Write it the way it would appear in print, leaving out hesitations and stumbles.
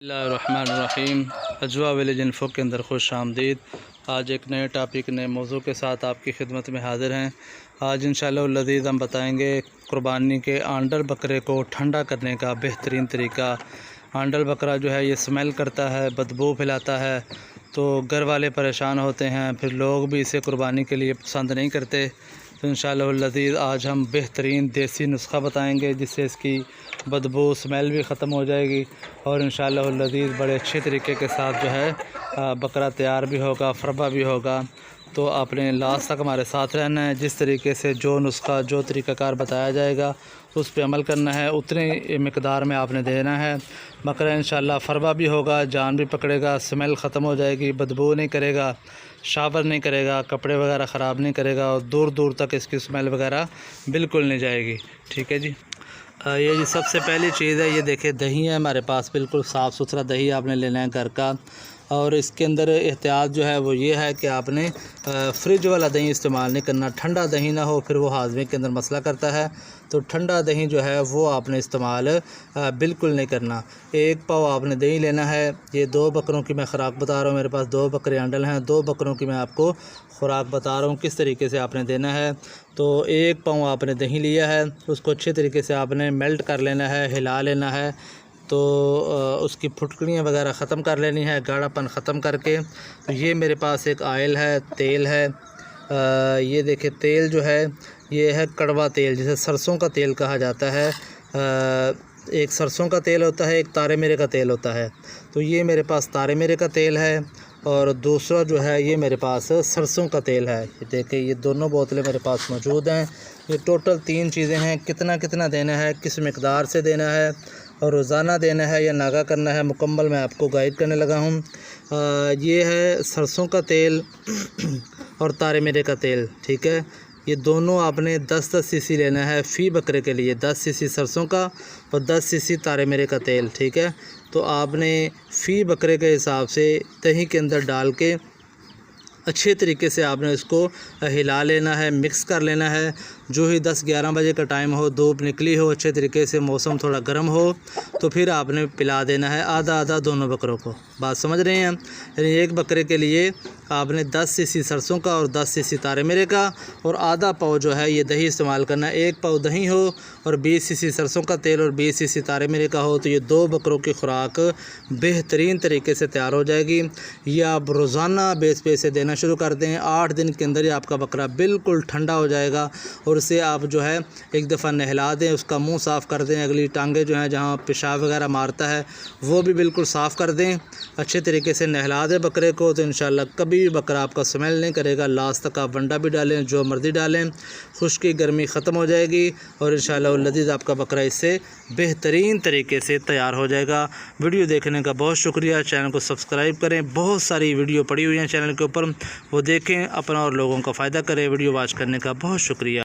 बिस्मिल्लाहिर्रहमानिर्रहीम। अजवा village info के अंदर खुश आमदीद। आज एक नए टॉपिक नए मौजू के साथ आपकी खिदमत में हाज़िर हैं। आज इंशाअल्लाह लज़ीज़ हम बताएंगे कुर्बानी के आंडल बकरे को ठंडा करने का बेहतरीन तरीका। आंडल बकरा जो है ये स्मेल करता है, बदबू फैलाता है, तो घर वाले परेशान होते हैं, फिर लोग भी इसे कुर्बानी के लिए पसंद नहीं करते। तो इंशाअल्लाह लज़ीज़ आज हम बेहतरीन देसी नुस्खा बताएंगे जिससे इसकी बदबू स्मेल भी ख़त्म हो जाएगी और इंशाअल्लाह लज़ीज़ बड़े अच्छे तरीके के साथ जो है बकरा तैयार भी होगा, फरबा भी होगा। तो आपने लास्ट तक हमारे साथ रहना है। जिस तरीके से जो नुस्खा जो तरीक़ाकार बताया जाएगा उस पे अमल करना है, उतने मिकदार में आपने देना है। बकरा इंशाअल्लाह फरबा भी होगा, जान भी पकड़ेगा, स्मेल ख़त्म हो जाएगी, बदबू नहीं करेगा, शावर नहीं करेगा, कपड़े वगैरह ख़राब नहीं करेगा और दूर दूर तक इसकी स्मेल वगैरह बिल्कुल नहीं जाएगी। ठीक है जी। ये जी सबसे पहली चीज़ है, ये देखिए दही है हमारे पास, बिल्कुल साफ़ सुथरा दही आपने लेना है घर का। और इसके अंदर एहतियात जो है वो ये है कि आपने फ्रिज वाला दही इस्तेमाल नहीं करना, ठंडा दही ना हो, फिर वो हाजमे के अंदर मसला करता है। तो ठंडा दही जो है वो आपने इस्तेमाल बिल्कुल नहीं करना। एक पाव आपने दही लेना है। ये 2 बकरों की मैं ख़ुराक बता रहा हूँ, मेरे पास 2 बकरे आंडल हैं, 2 बकरों की मैं आपको ख़ुराक बता रहा हूँ किस तरीके से आपने देना है। तो 1 पाव आपने दही लिया है, उसको अच्छे तरीके से आपने मेल्ट कर लेना है, हिला लेना है। तो उसकी फुटकड़ियाँ वगैरह ख़त्म कर लेनी है, गाढ़ापन ख़त्म करके। तो ये मेरे पास एक आयल है, तेल है। ये देखिए तेल जो है ये है कड़वा तेल, जिसे सरसों का तेल कहा जाता है। एक सरसों का तेल होता है, एक तारे मेरे का तेल होता है। तो ये मेरे पास तारे मेरे का तेल है और दूसरा जो है ये मेरे पास सरसों का तेल है। ये देखिए ये दोनों बोतलें मेरे पास मौजूद हैं। ये टोटल 3 चीज़ें हैं। कितना कितना देना है, किस मिकदार से देना है और रोज़ाना देना है या नागा करना है, मुकम्मल मैं आपको गाइड करने लगा हूँ। ये है सरसों का तेल और तारे मेरे का तेल। ठीक है, ये दोनों आपने 10-10 सीसी लेना है फ़ी बकरे के लिए। 10 सीसी सरसों का और 10 सीसी तारे मेरे का तेल। ठीक है, तो आपने फ़ी बकरे के हिसाब से दही के अंदर डाल के अच्छे तरीके से आपने इसको हिला लेना है, मिक्स कर लेना है। जो ही 10-11 बजे का टाइम हो, धूप निकली हो, अच्छे तरीके से मौसम थोड़ा गर्म हो, तो फिर आपने पिला देना है आधा आधा दोनों बकरों को। बात समझ रहे हैं? यानी एक बकरे के लिए आपने 10 सीसी सरसों का और 10 सीसी तारे मेरे का और आधा पाव जो है ये दही इस्तेमाल करना है। 1 पाव दही हो और 20 सीसी सरसों का तेल और 20 सीसी तारे मेरे का हो, तो ये 2 बकरों की खुराक बेहतरीन तरीके से तैयार हो जाएगी। ये आप रोज़ाना बेस पे से देना शुरू कर दें। 8 दिन के अंदर ही आपका बकरा बिल्कुल ठंडा हो जाएगा और उसे आप जो है एक दफ़ा नहला दें, उसका मुंह साफ़ कर दें, अगली टांगें जो हैं जहाँ पेशाब वगैरह मारता है वो भी बिल्कुल साफ़ कर दें। अच्छे तरीके से नहला दें बकरे को, तो इंशाल्लाह कभी भी बकरा आपका स्मेल नहीं करेगा। लास्ट तक आप वंडा भी डालें, जो मर्ज़ी डालें, खुश्की गर्मी ख़त्म हो जाएगी और इंशाल्लाह लज़ीज़ आपका बकरा इससे बेहतरीन तरीके से तैयार हो जाएगा। वीडियो देखने का बहुत शुक्रिया। चैनल को सब्सक्राइब करें, बहुत सारी वीडियो पड़ी हुई हैं चैनल के ऊपर, वो देखें, अपना और लोगों का फ़ायदा करें। वीडियो वॉच करने का बहुत शुक्रिया।